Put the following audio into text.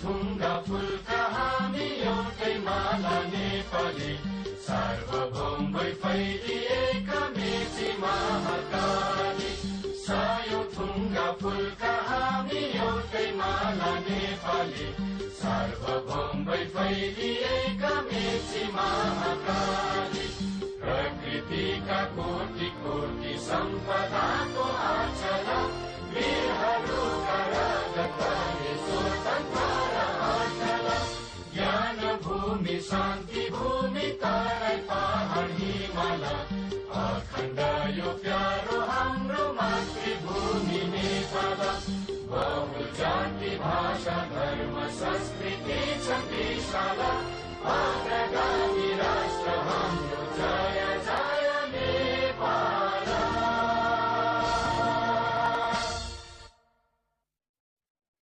थुङ्गा फुलका हामी एउटै माला नेपाली सार्वभौमै फैलिएका मेची महाकाली सायौं थुङ्गा फुलका हामी एउटै माला नेपाली सार्वभौमै फैलिएका मेची महाकाली प्रकृतिका कोटि कोटि सम्पदाको आचल वीरहरूका रगतले स्वतन्त्र अचल ज्ञान भूमि शान्ति भूमि तराई पहाड हिमाल अखण्ड यो प्यारो हाम्रो मातृभूमि नेपाल बहु जाति भाषा धर्म संस्कृति छ विशाल